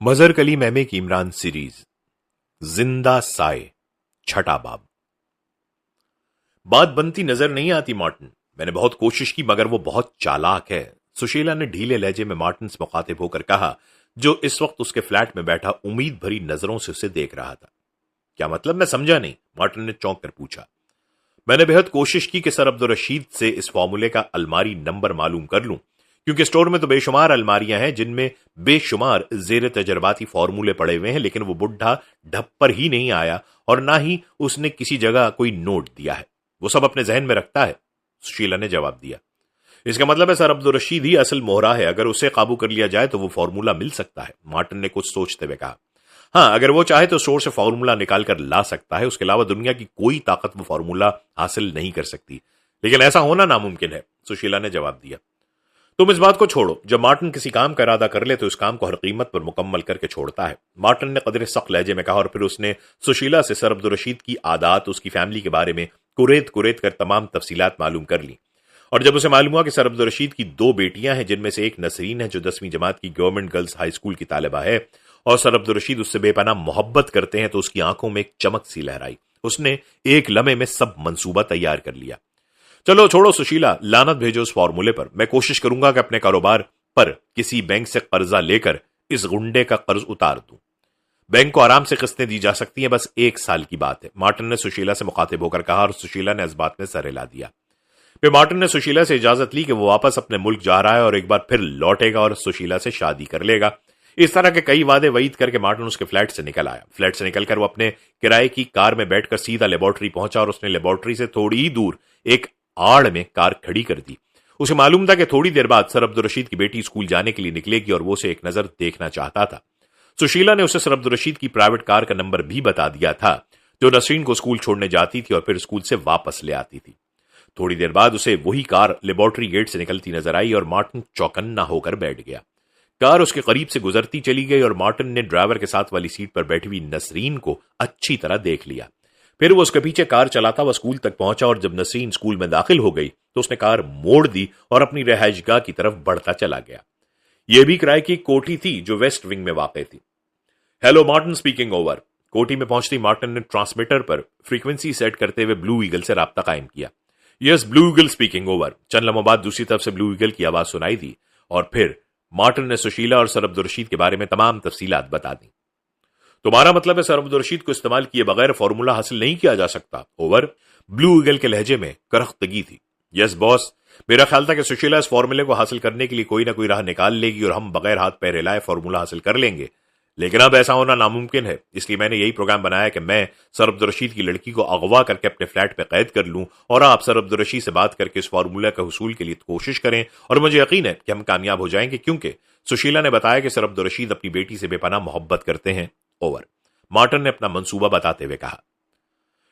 मजहर कली मेमे की इमरान सीरीज जिंदा साए छठा बाब। बात बनती नजर नहीं आती मार्टिन। मैंने बहुत कोशिश की मगर वो बहुत चालाक है। सुशीला ने ढीले लहजे में मार्टिन से मुखातिब होकर कहा, जो इस वक्त उसके फ्लैट में बैठा उम्मीद भरी नजरों से उसे देख रहा था। क्या मतलब? मैं समझा नहीं, मार्टिन ने चौंक कर पूछा। मैंने बेहद कोशिश की कि सर अब्दुल रशीद से इस फॉर्मूले का अलमारी नंबर मालूम कर लूं, क्योंकि स्टोर में तो बेशुमार अलमारियां हैं जिनमें बेशुमार जेर तजर्बाती फॉर्मूले पड़े हुए हैं, लेकिन वो बुढ़ा ढप पर ही नहीं आया और ना ही उसने किसी जगह कोई नोट दिया है। वो सब अपने जहन में रखता है, सुशीला ने जवाब दिया। इसका मतलब है सर अब्दुल रशीद ही असल मोहरा है। अगर उसे काबू कर लिया जाए तो वो फॉर्मूला मिल सकता है, मार्टिन ने कुछ सोचते हुए कहा। हाँ, अगर वो चाहे तो स्टोर से फॉर्मूला निकाल कर ला सकता है। उसके अलावा दुनिया की कोई ताकत वो फॉर्मूला हासिल नहीं कर सकती, लेकिन ऐसा होना नामुमकिन है, सुशीला ने जवाब दिया। तुम इस बात को छोड़ो, जब मार्टिन किसी काम का इरादा कर ले तो इस काम को हर कीमत पर मुकम्मल करके छोड़ता है, मार्टिन ने कदरे सख्त लहजे में कहा। और फिर उसने सुशीला से सर अब्दुल रशीद की आदात, उसकी फैमिली के बारे में कुरेद कुरेद कर तमाम तफसीलात मालूम कर ली। और जब उसे मालूम हुआ कि सर अब्दुल रशीद की 2 बेटियां हैं, जिनमें से एक नसरीन है जो 10वीं जमात की गवर्नमेंट गर्ल्स हाई स्कूल की तालिबा है, और सर अब्दुल रशीद उससे बेपनाह मोहब्बत करते हैं, तो उसकी आंखों में एक चमक सी लहराई। उसने एक लम्हे में सब मंसूबा तैयार कर लिया। चलो छोड़ो सुशीला, लानत भेजो उस फॉर्मूले पर। मैं कोशिश करूंगा कि अपने कारोबार पर किसी बैंक से कर्जा लेकर इस गुंडे का कर्ज उतार दूं। बैंक को आराम से किस्तें दी जा सकती हैं, बस 1 साल की बात है, मार्टिन ने सुशीला से मुखातिब होकर कहा। और सुशीला ने इस बात में सर हिला दिया। फिर मार्टिन ने सुशीला से इजाजत ली कि वो वापस अपने मुल्क जा रहा है और एक बार फिर लौटेगा और सुशीला से शादी कर लेगा। इस तरह के कई वादे वईद करके मार्टिन उसके फ्लैट से निकल आया। फ्लैट से निकलकर वो अपने किराए की कार में बैठकर सीधा लेबोरेटरी पहुंचा और उसने लेबोरेटरी से थोड़ी ही दूर एक आड़ में कार खड़ी कर दी। उसे मालूम था कि थोड़ी देर बाद सर अब्दुल रशीद की बेटी स्कूल जाने के लिए निकलेगी और वो उसे एक नजर देखना चाहता था। सुशीला ने उसे सर अब्दुल रशीद की प्राइवेट कार का नंबर भी बता दिया था, जो नसरीन को स्कूल छोड़ने जाती थी और फिर स्कूल से वापस ले आती थी। थोड़ी देर बाद उसे वही कार लेबोरेटरी गेट से निकलती नजर आई और मार्टिन चौकन्ना होकर बैठ गया। कार उसके करीब से गुजरती चली गई और मार्टिन ने ड्राइवर के साथ वाली सीट पर बैठी हुई नसरीन को अच्छी तरह देख लिया। फिर वो उसके पीछे कार चलाता हुआ स्कूल तक पहुंचा और जब नसरीन स्कूल में दाखिल हो गई तो उसने कार मोड़ दी और अपनी रहायशगाह की तरफ बढ़ता चला गया। यह भी किराए की कोठी थी जो वेस्ट विंग में वाक़ थी। Hello Martin speaking over. कोठी में पहुंचती मार्टिन ने ट्रांसमीटर पर फ्रीक्वेंसी सेट करते हुए ब्लू ईगल से राब्ता कायम किया। Yes, blue eagle speaking over. चंद लम्हों बाद दूसरी तरफ से ब्लू ईगल की आवाज सुनाई दी और फिर मार्टिन ने सुशीला और सर अब्दुल रशीद के बारे में तमाम तफसीलात बता दी। तुम्हारा मतलब है सर अब्दुल रशीद को इस्तेमाल किए बगैर फॉर्मूला हासिल नहीं किया जा सकता? ओवर। ब्लू ईगल के लहजे में करख्तगी थी। यस बॉस, मेरा ख्याल था कि सुशीला इस फॉर्मूले को हासिल करने के लिए कोई ना कोई राह निकाल लेगी और हम बगैर हाथ पैर हिलाए फॉर्मूला हासिल कर लेंगे, लेकिन अब ऐसा होना नामुमकिन है। इसलिए मैंने यही प्रोग्राम बनाया कि मैं सर अब्दुल रशीद की लड़की को अगवा करके अपने फ्लैट पे कैद कर लूं और आप सर अब्दुल रशीद से बात करके इस फॉर्मूला के हुसूल के लिए कोशिश करें, और मुझे यकीन है कि हम कामयाब हो जाएंगे, क्योंकि सुशीला ने बताया कि सर अब्दुल रशीद अपनी बेटी से बेपनाह मोहब्बत करते हैं। ओवर। मार्टिन ने अपना मंसूबा बताते हुए कहा।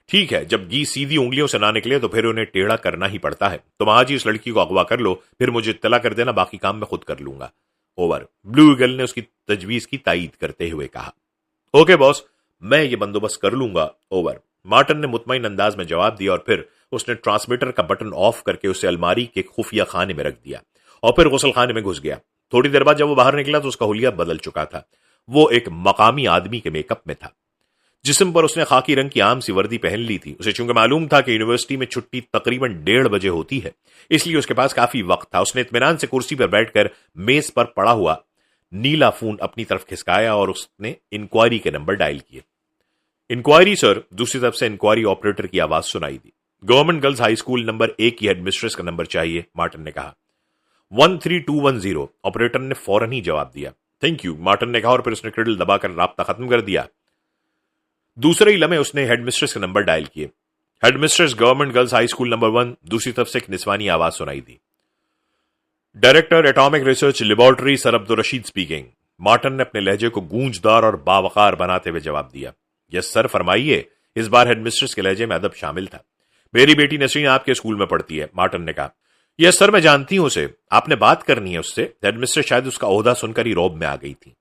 ठीक है, जब घी सीधी उंगलियों से ना निकले तो फिर उन्हें टेढ़ा करना ही पड़ता है। तुम आज ही इस लड़की को अगवा कर लो, फिर मुझे इत्तला कर देना, बाकी काम मैं खुद कर लूंगा। ओवर। ब्लू ईगल ने उसकी तजवीज की तायीद करते हुए कहा। ओके बॉस, मैं ये बंदोबस्त कर लूंगा। ओवर। मार्टिन ने मुतमईन अंदाज में जवाब दिया और फिर उसने ट्रांसमीटर का बटन ऑफ करके उसे अलमारी के खुफिया खाने में रख दिया और फिर गुसल खाने में घुस गया। थोड़ी देर बाद जब वो बाहर निकला तो उसका हुलिया बदल चुका था। वो एक मकामी आदमी के मेकअप में था। जिस्म पर उसने खाकी रंग की आम सी वर्दी पहन ली थी। उसे चूंकि मालूम था कि यूनिवर्सिटी में छुट्टी तकरीबन 1:30 बजे होती है, इसलिए उसके पास काफी वक्त था। उसने इत्मीनान से कुर्सी पर बैठकर मेज पर पड़ा हुआ नीला फोन अपनी तरफ खिसकाया और उसने इंक्वायरी के नंबर डायल किए। Inquiry sir. दूसरी तरफ से इंक्वायरी ऑपरेटर की आवाज सुनाई दी। Government girls high school number 1 की हेडमिस्ट्रेस का नंबर चाहिए, मार्टिन ने कहा। 13210। ऑपरेटर ने फौरन ही जवाब दिया। थैंक यू, मार्टिन ने कहा और फिर उसने क्रिडल दबाकर राब्ता खत्म कर दिया। दूसरे ही लम्हे उसने हेडमिस्ट्रेस का नंबर डायल किए। Headmistress, government girls high school number 1। दूसरी तरफ से एक निस्वानी आवाज सुनाई दी। Director atomic research laboratory sir Abdul Rashid speaking. Martin ने अपने लहजे को गूंजदार और बावकार बनाते हुए जवाब दिया। यस सर, फरमाइए। इस बार हेडमिस्ट्रेस के लहजे में अदब शामिल था। मेरी बेटी नसरीन आपके स्कूल में पढ़ती है, मार्टिन ने कहा। यस सर, मैं जानती हूं उसे। आपने बात करनी है उससे। हेडमिस्ट्रेस शायद उसका ओहदा सुनकर ही रौब में आ गई थी।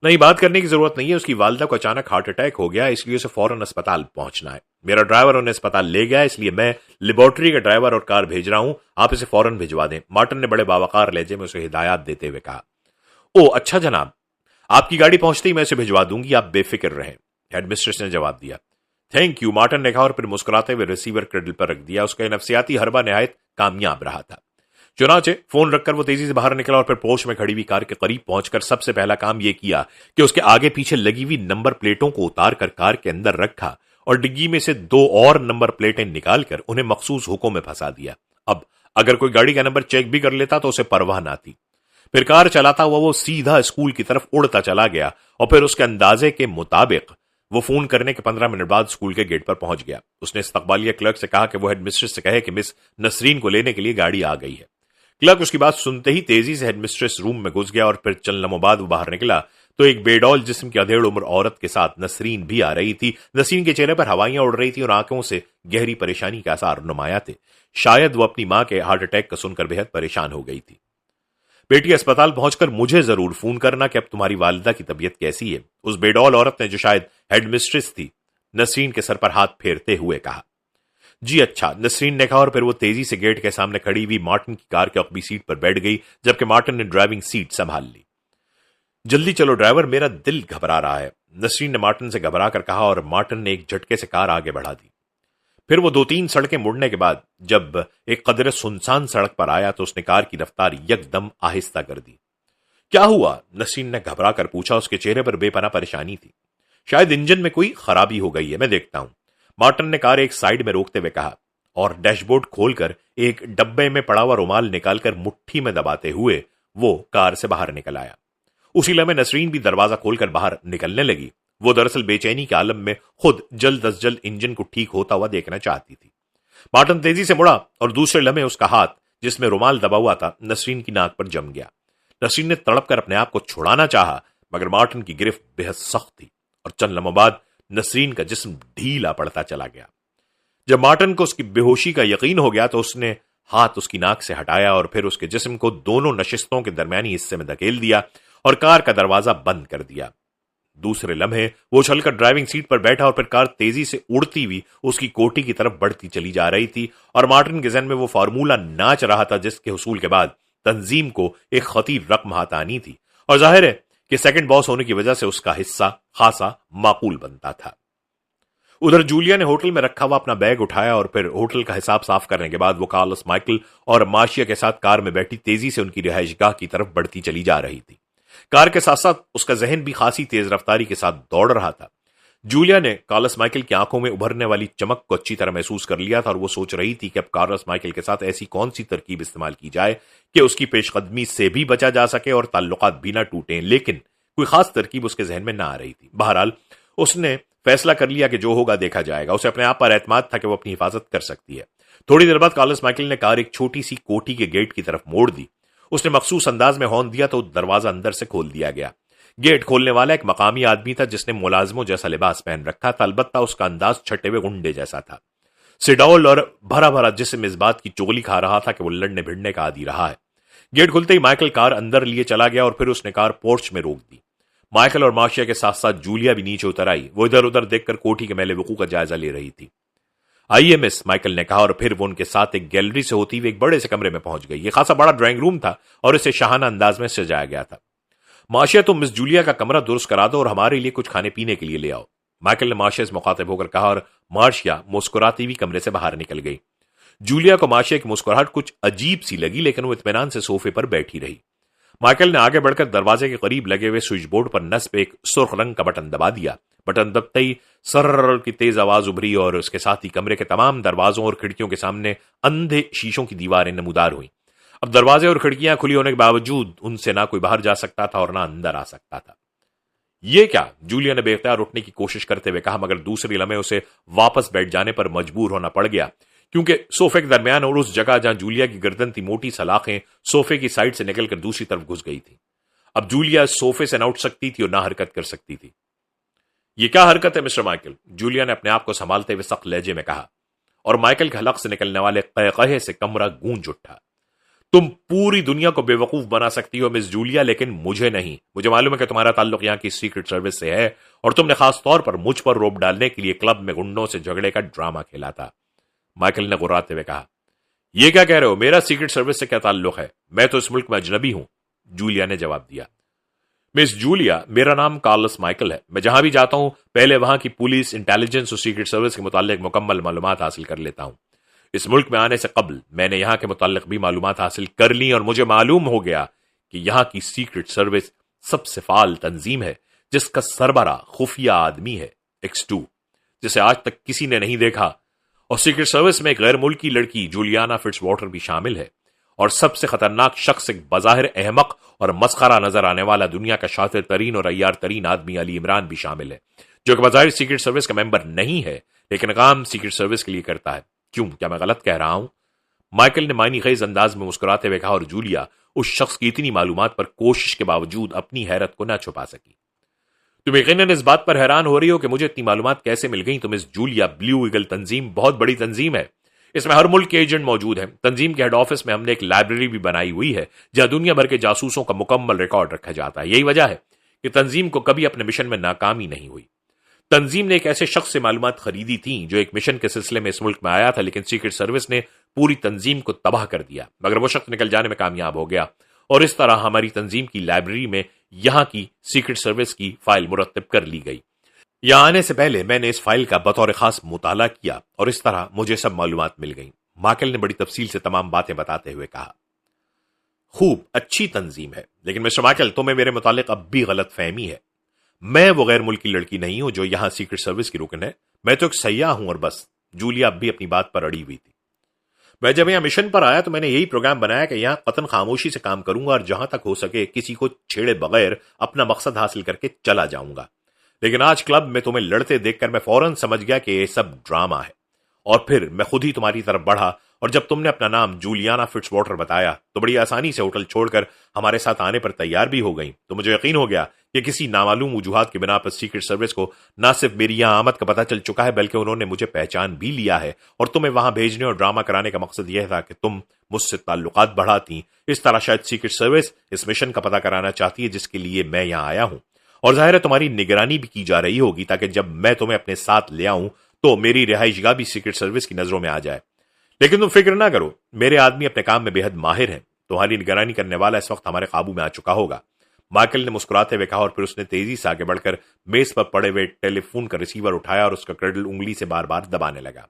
नहीं, बात करने की जरूरत नहीं है। उसकी वालिदा को अचानक हार्ट अटैक हो गया, इसलिए उसे फौरन अस्पताल पहुंचना है। मेरा ड्राइवर उन्हें अस्पताल ले गया, इसलिए मैं लेबोरेटरी का ड्राइवर और कार भेज रहा हूं। आप इसे फौरन भिजवा दें, मार्टिन ने बड़े बावकार लहजे में उसे हिदायत देते हुए कहा। ओ अच्छा जनाब, आपकी गाड़ी पहुंचते ही मैं इसे भिजवा दूंगी, आप बेफिक्र रहें, हेडमिस्ट्रेस ने जवाब दिया। थैंक यू, मार्टिन ने कहा और फिर मुस्कुराते हुए रिसीवर क्रेडल पर रख दिया। उसका नफसियाती हरबा निहायत कामयाब रहा था। चुनाचे फोन रखकर वो तेजी से बाहर निकला और फिर पोर्च में खड़ी हुई कार के करीब पहुंचकर सबसे पहला काम यह किया कि उसके आगे पीछे लगी हुई नंबर प्लेटों को उतार कर कार के अंदर रखा और डिग्गी में से 2 और नंबर प्लेटें निकालकर उन्हें मखसूस हुकों में फंसा दिया। अब अगर कोई गाड़ी का नंबर चेक भी कर लेता तो उसे परवाह ना थी। फिर कार चलाता हुआ वो सीधा स्कूल की तरफ उड़ता चला गया और फिर उसके अंदाजे के मुताबिक वो फोन करने के 15 मिनट बाद स्कूल के गेट पर पहुंच गया। उसने इस्तकबालिया क्लर्क से कहा कि वो हेडमिस्ट्रेस से कहे कि मिस नसरीन को लेने के लिए गाड़ी आ गई है। क्लर्क उसकी बात सुनते ही तेजी से हेडमिस्ट्रेस रूम में घुस गया और फिर चंद लम्हों बाद वो बाहर निकला तो एक बेडौल जिस्म की अधेड़ उम्र औरत के साथ नसरीन भी आ रही थी। नसरीन के चेहरे पर हवाइयां उड़ रही थी और आंखों से गहरी परेशानी के आसार नुमाया थे। शायद वो अपनी मां के हार्ट अटैक का सुनकर बेहद परेशान हो गई थी। बेटी, अस्पताल पहुंचकर मुझे जरूर फोन करना कि अब तुम्हारी वालिदा की तबीयत कैसी है, उस बेडौल औरत ने, जो शायद हेडमिस्ट्रेस थी, नसरीन के सर पर हाथ फेरते हुए कहा। जी अच्छा, नसरीन ने कहा और फिर वो तेजी से गेट के सामने खड़ी हुई मार्टिन की कार के अकबी सीट पर बैठ गई जबकि मार्टिन ने ड्राइविंग सीट संभाल ली। जल्दी चलो ड्राइवर, मेरा दिल घबरा रहा है, नसरीन ने मार्टिन से घबरा कर कहा और मार्टिन ने एक झटके से कार आगे बढ़ा दी। फिर वो 2-3 सड़कें मुड़ने के बाद जब एक कदरे सुनसान सड़क पर आया तो उसने कार की रफ्तार यकदम आहिस्ता कर दी। क्या हुआ? नसरीन ने घबरा कर पूछा। उसके चेहरे पर बेपनाह परेशानी थी। शायद इंजन में कोई खराबी हो गई है, मैं देखता हूं, मार्टिन ने कार एक साइड में रोकते हुए कहा और डैशबोर्ड खोलकर एक डब्बे में पड़ा हुआ रुमाल निकालकर मुट्ठी में दबाते हुए वो कार से बाहर निकल आया। उसी लम्हे नसरीन भी दरवाजा खोलकर बाहर निकलने लगी। वो दरअसल बेचैनी के आलम में खुद जल्द अज जल्द इंजन को ठीक होता हुआ देखना चाहती थी। मार्टिन तेजी से मुड़ा और दूसरे लम्हे उसका हाथ, जिसमें रुमाल दबा हुआ था, नसरीन की नाक पर जम गया। नसरीन ने तड़प कर अपने आप को छुड़ाना चाहा मगर मार्टिन की गिरफ्त बेहद सख्त थी और चंद लम्हों बाद नसरीन का जिस्म ढीला पड़ता चला गया। जब मार्टिन को उसकी बेहोशी का यकीन हो गया तो उसने हाथ उसकी नाक से हटाया और फिर उसके जिस्म को दोनों नशिस्तों के दरमियानी हिस्से में धकेल दिया और कार का दरवाजा बंद कर दिया। दूसरे लम्हे वो उछलकर ड्राइविंग सीट पर बैठा और फिर कार तेजी से उड़ती हुई उसकी कोठी की तरफ बढ़ती चली जा रही थी और मार्टिन के जहन में वो फार्मूला नाच रहा था जिसके हुसूल के बाद तंजीम को एक खतीर रकम हाथ आनी थी और जाहिर है कि सेकंड बॉस होने की वजह से उसका हिस्सा खासा माकूल बनता था। उधर जूलिया ने होटल में रखा हुआ अपना बैग उठाया और फिर होटल का हिसाब साफ करने के बाद वो कार्लोस माइकल और मार्शिया के साथ कार में बैठी तेजी से उनकी रिहाइशगाह की तरफ बढ़ती चली जा रही थी। कार के साथ साथ उसका जहन भी खासी तेज रफ्तारी के साथ दौड़ रहा था। जूलिया ने कार्लोस माइकल की आंखों में उभरने वाली चमक को अच्छी तरह महसूस कर लिया था और वो सोच रही थी कि अब कार्लोस माइकल के साथ ऐसी कौन सी तरकीब इस्तेमाल की जाए कि उसकी पेशकदमी से भी बचा जा सके और ताल्लुकात भी ना टूटें, लेकिन कोई खास तरकीब उसके जहन में ना आ रही थी। बहरहाल उसने फैसला कर लिया कि जो होगा देखा जाएगा। उसे अपने आप पर एतमाद था कि वो अपनी हिफाजत कर सकती है। थोड़ी देर बाद कार्लोस माइकल ने कार एक छोटी सी कोठी के गेट की तरफ मोड़ दी। उसने मखसूस अंदाज में हॉर्न दिया तो दरवाजा अंदर से खोल दिया गया। गेट खोलने वाला एक मकामी आदमी था जिसने मुलाजमों जैसा लिबास पहन रखा था, अलबत्ता उसका अंदाज छठे हुए गुंडे जैसा था। सिडौल और भरा भरा जिस्म इस बात की चुगली खा रहा था कि वो लड़ने भिड़ने का आदी रहा है। गेट खुलते ही माइकल कार अंदर लिए चला गया और फिर उसने कार पोर्च में रोक दी। माइकल और मार्शिया के साथ साथ जूलिया भी नीचे उतर आई। वो इधर उधर देखकर कोठी के मैले वकूअ का जायजा ले रही थी। आइए मिस, माइकल ने कहा और फिर वो उनके साथ एक गैलरी से होती हुई एक बड़े से कमरे में पहुंच गई। ये खासा बड़ा ड्राइंग रूम था और इसे शाहाना अंदाज में सजाया गया था। मार्शिया, तुम मिस जूलिया का कमरा दुरुस्त करा दो और हमारे लिए कुछ खाने पीने के लिए ले आओ, माइकल ने मार्शिया से मुखातिब होकर कहा और मार्शिया मुस्कुराती हुई कमरे से बाहर निकल गई। जूलिया को मार्शिया की मुस्कुराहट कुछ अजीब सी लगी लेकिन वो इत्मीनान से सोफे पर बैठी रही। माइकल ने आगे बढ़कर दरवाजे के करीब लगे हुए स्विच बोर्ड पर नस्ब एक सुर्ख रंग का बटन दबा दिया। बटन दबते ही सर्र की तेज आवाज उभरी और उसके साथ ही कमरे के तमाम दरवाजों और खिड़कियों के सामने अंधे शीशों की दीवारें नमूदार हुई। अब दरवाजे और खिड़कियां खुली होने के बावजूद उनसे ना कोई बाहर जा सकता था और ना अंदर आ सकता था। ये क्या? जूलिया ने बेख्तियार उठने की कोशिश करते हुए कहा मगर दूसरी लम्हे उसे वापस बैठ जाने पर मजबूर होना पड़ गया क्योंकि सोफे के दरमियान और उस जगह जहां जूलिया की गर्दन थी मोटी सलाखें सोफे की साइड से निकलकर दूसरी तरफ घुस गई थी। अब जूलिया सोफे से न उठ सकती थी और ना हरकत कर सकती थी। ये क्या हरकत है मिस्टर माइकल? जूलिया ने अपने आप को संभालते हुए सख्त लहजे में कहा और माइकल के हलक से निकलने वाले कहे से कमरा गूंज उठा। तुम पूरी दुनिया को बेवकूफ बना सकती हो मिस जूलिया, लेकिन मुझे नहीं। मुझे मालूम है कि तुम्हारा ताल्लुक यहाँ की सीक्रेट सर्विस से है और तुमने खास तौर पर मुझ पर रोब डालने के लिए क्लब में गुंडों से झगड़े का ड्रामा खेला था, माइकल ने गुर्राते हुए कहा। यह क्या कह रहे हो? मेरा सीक्रेट सर्विस से क्या ताल्लुक है? मैं तो इस मुल्क में अजनबी हूं, जूलिया ने जवाब दिया। मिस जूलिया, मेरा नाम कार्लस माइकल है। मैं जहां भी जाता हूं पहले वहां की पुलिस, इंटेलिजेंस और सीक्रेट सर्विस के मुतालिक मुकम्मल मालूमात हासिल कर लेता हूं। इस मुल्क में आने से कबल मैंने यहाँ के मुतालिक भी मालूमात हासिल कर ली और मुझे मालूम हो गया कि यहाँ की सीक्रेट सर्विस सबसे फाल तंजीम है जिसका सरबरा खुफिया आदमी है, X2, जिसे आज तक किसी ने नहीं देखा। और सीक्रेट सर्विस में एक गैर मुल्की लड़की जूलियाना फिट्जवाटर भी शामिल है। और सबसे खतरनाक शख्स एक बज़ाहिर अहमक और मस्खरा नजर आने वाला दुनिया का शातिर तरीन और अय्यार तरीन आदमी अली इमरान भी शामिल है, जो कि बज़ाहिर सीक्रेट सर्विस का मेंबर नहीं है लेकिन काम सीक्रेट सर्विस के लिए करता है। क्यों, क्या मैं गलत कह रहा हूं? माइकल ने मायनी खेज अंदाज में मुस्कुराते हुए कहा और जूलिया उस शख्स की इतनी मालूमात पर कोशिश के बावजूद अपनी हैरत को न छुपा सकी। तुम यकीनन इस बात पर हैरान हो रही हो कि मुझे इतनी मालूमात कैसे मिल गई। तुम इस जूलिया, ब्लू ईगल तंजीम बहुत बड़ी तंजीम है। इसमें हर मुल्क के एजेंट मौजूद हैं। तंजीम के हेड ऑफिस में हमने एक लाइब्रेरी भी बनाई हुई है जहां दुनिया भर के जासूसों का मुकम्मल रिकॉर्ड रखा जाता है। यही वजह है कि तंजीम को कभी अपने मिशन में नाकामी नहीं हुई। तंजीम ने एक ऐसे शख्स से मालूमात खरीदी थी जो एक मिशन के सिलसिले में इस मुल्क में आया था, लेकिन सीक्रेट सर्विस ने पूरी तंजीम को तबाह कर दिया, मगर वो शख्स निकल जाने में कामयाब हो गया और इस तरह हमारी तंजीम की लाइब्रेरी में यहां की सीक्रेट सर्विस की फाइल मुरत्तब कर ली गई। यहां आने से पहले मैंने इस फाइल का बतौर खास मुताला किया और इस तरह मुझे सब मालूमात मिल गई। माइकल ने बड़ी तफसील से तमाम बातें बताते हुए कहा। खूब अच्छी तंजीम है, लेकिन मिस्टर माइकल, तुम्हें मेरे मुतालिक अब भी गलत फहमी है। मैं वो गैर मुल्की लड़की नहीं हूं जो यहां सीक्रेट सर्विस की रुकन है। मैं तो एक सयाह हूं और बस। जूलिया अब भी अपनी बात पर अड़ी हुई थी। मैं जब यहां मिशन पर आया तो मैंने यही प्रोग्राम बनाया कि यहां कतन खामोशी से काम करूंगा और जहां तक हो सके किसी को छेड़े बगैर अपना मकसद हासिल करके चला जाऊंगा। लेकिन आज क्लब में तुम्हें लड़ते देखकर मैं फौरन समझ गया कि ये सब ड्रामा है और फिर मैं खुद ही तुम्हारी तरफ बढ़ा और जब तुमने अपना नाम जूलियाना फिट्जवाटर बताया तो बड़ी आसानी से होटल छोड़कर हमारे साथ आने पर तैयार भी हो गई। तो मुझे यकीन हो गया कि किसी नामालूम वजूहात की बिना पर सीक्रेट सर्विस को न सिर्फ मेरी यहां आमद का पता चल चुका है बल्कि उन्होंने मुझे पहचान भी लिया है और तुम्हें वहां भेजने और ड्रामा कराने का मकसद यह था कि तुम मुझसे ताल्लुकात बढ़ाती। इस तरह शायद सीक्रेट सर्विस इस मिशन का पता कराना चाहती है जिसके लिए मैं यहां आया हूं और जाहिर है तुम्हारी निगरानी भी की जा रही होगी ताकि जब मैं तुम्हें अपने साथ ले आऊं तो मेरी रिहाइशगाह भी सीक्रेट सर्विस की नजरों में आ जाए। लेकिन तुम फिक्र ना करो, मेरे आदमी अपने काम में बेहद माहिर हैं। तुम्हारी निगरानी करने वाला इस वक्त हमारे काबू में आ चुका होगा। माइकल ने मुस्कुराते हुए कहा और फिर उसने तेजी से आगे बढ़कर मेज पर पड़े हुए टेलीफोन का रिसीवर उठाया और उसका क्रैडल उंगली से बार बार दबाने लगा।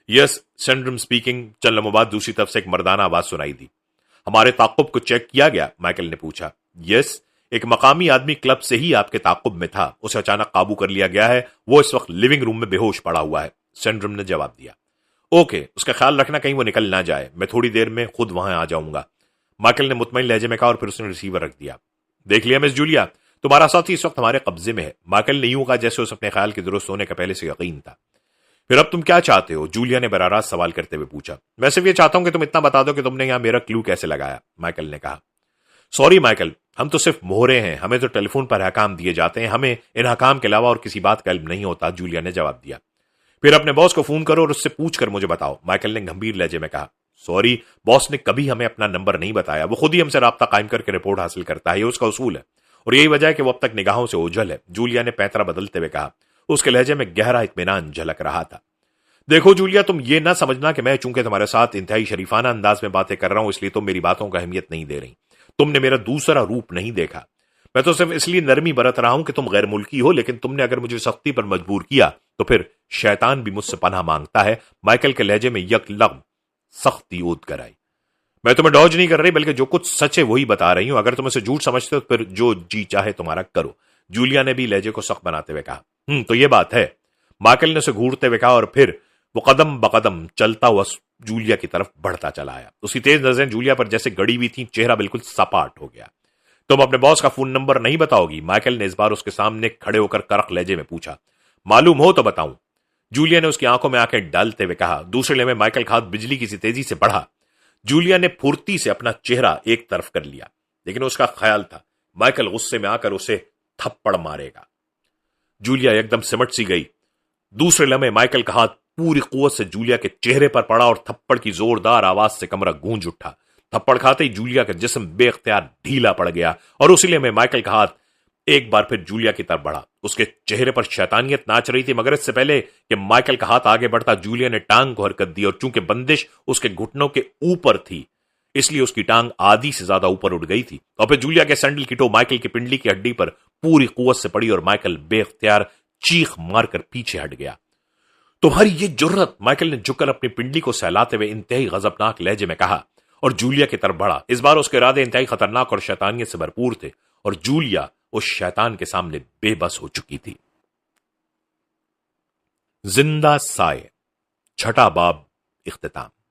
Yes, सेंड्रम speaking. चंद लम्हों बाद दूसरी तरफ से एक मर्दाना आवाज सुनाई दी। हमारे ताकुब को चेक किया गया? माइकल ने पूछा। यस, एक मकामी आदमी क्लब से ही आपके ताकुब में था। उसे अचानक काबू कर लिया गया है। वो इस वक्त लिविंग रूम में बेहोश पड़ा हुआ है, सेंड्रम ने जवाब दिया। ओके, उसका ख्याल रखना कहीं वो निकल ना जाए। मैं थोड़ी देर में खुद वहां आ जाऊंगा, माइकल ने मुतमईन लहजे में कहा और फिर उसने रिसीवर रख दिया। देख लिया मिस जूलिया, तुम्हारा साथी इस वक्त हमारे कब्जे में है। माइकल ने यूं कहा जैसे उस अपने ख्याल के दुरुस्त होने का पहले से यकीन था। फिर अब तुम क्या चाहते हो? जूलिया ने बराराज सवाल करते हुए पूछा। मैं सिर्फ ये चाहता हूं कि तुम इतना बता दो कि तुमने यहां मेरा क्लू कैसे लगाया, माइकल ने कहा। सॉरी माइकल, हम तो सिर्फ मोहरे हैं। हमें तो टेलीफोन पर हकाम दिए जाते हैं। हमें इन हकाम के अलावा और किसी बात का इल्म नहीं होता, जूलिया ने जवाब दिया। फिर अपने बॉस को फोन करो और उससे पूछ कर मुझे बताओ, माइकल ने गंभीर लहजे में कहा। सॉरी, बॉस ने कभी हमें अपना नंबर नहीं बताया। वो खुद ही हमसे राब्ता कायम करके रिपोर्ट हासिल करता है, ये उसका उसूल है और यही वजह है कि वो अब तक निगाहों से ओझल है, जूलिया ने पैंतरा बदलते हुए कहा। उसके लहजे में गहरा इत्मीनान झलक रहा था। देखो जूलिया, तुम ये ना समझना कि मैं चूंकि तुम्हारे साथ इंतहाई शरीफाना अंदाज में बातें कर रहा हूं इसलिए तुम मेरी बातों को अहमियत नहीं दे रही। तुमने मेरा दूसरा रूप नहीं देखा। मैं तो सिर्फ इसलिए नरमी बरत रहा हूं कि तुम गैर मुल्की हो, लेकिन तुमने अगर मुझे सख्ती पर मजबूर किया तो फिर शैतान भी मुझसे पनाह मांगता है। माइकल के लहजे में यकलग सख्ती ऊद कर आई। मैं तुम्हें डॉज नहीं कर रही बल्कि जो कुछ सच है वही बता रही हूं। अगर तुम इसे झूठ समझते हो तो फिर जो जी चाहे तुम्हारा करो, जूलिया ने भी लहजे को सख्त बनाते हुए कहा। तो ये बात है, माइकल ने उसे घूरते हुए कहा और फिर वो कदम बकदम चलता हुआ जूलिया की तरफ बढ़ता चला आया। उसकी तेज नजरें जूलिया पर जैसे गड़ी हुई थी, चेहरा बिल्कुल सपाट हो गया। तुम अपने बॉस का फोन नंबर नहीं बताओगी? माइकल ने इस बार उसके सामने खड़े होकर करक लहजे में पूछा। मालूम हो तो बताऊं, जूलिया ने उसकी आंखों में आंखें डालते हुए कहा। दूसरे लम्हे माइकल का हाथ बिजली की सी तेजी से बढ़ा। जूलिया ने फुर्ती से अपना चेहरा एक तरफ कर लिया, लेकिन उसका ख्याल था माइकल गुस्से में आकर उसे थप्पड़ मारेगा। जूलिया एकदम सिमट सी गई। दूसरे लम्हे माइकल का हाथ पूरी कुव्वत से जूलिया के चेहरे पर पड़ा और थप्पड़ की जोरदार आवाज से कमरा गूंज उठा। थप्पड़ खाते ही जूलिया का जिस्म बेख्तियार ढीला पड़ गया और उसी लम्हे माइकल का हाथ एक बार फिर जूलिया की तरफ बढ़ा। उसके चेहरे पर शैतानियत नाच रही थी, मगर इससे पहले कि माइकल का हाथ आगे बढ़ता जूलिया ने टांग को हरकत दी और चूंकि बंदिश उसके घुटनों के ऊपर थी इसलिए उसकी टांग आधी से ज्यादा ऊपर उठ गई थी और फिर जूलिया के सैंडल की टो माइकल की पिंडली की हड्डी पर पूरी कुव्वत से पड़ी और माइकल बेख्तियार चीख मारकर पीछे हट गया। तुम्हारी ये जुर्रत, माइकल ने झुककर अपनी पिंडली को सहलाते हुए इंतहाई गजबनाक लहजे में कहा और जूलिया की तरफ बढ़ा। इस बार उसके इरादे इंतहाई खतरनाक और शैतानियत से भरपूर थे और जूलिया उस शैतान के सामने बेबस हो चुकी थी। जिंदा साय, छठा बाब, इख्तिताम।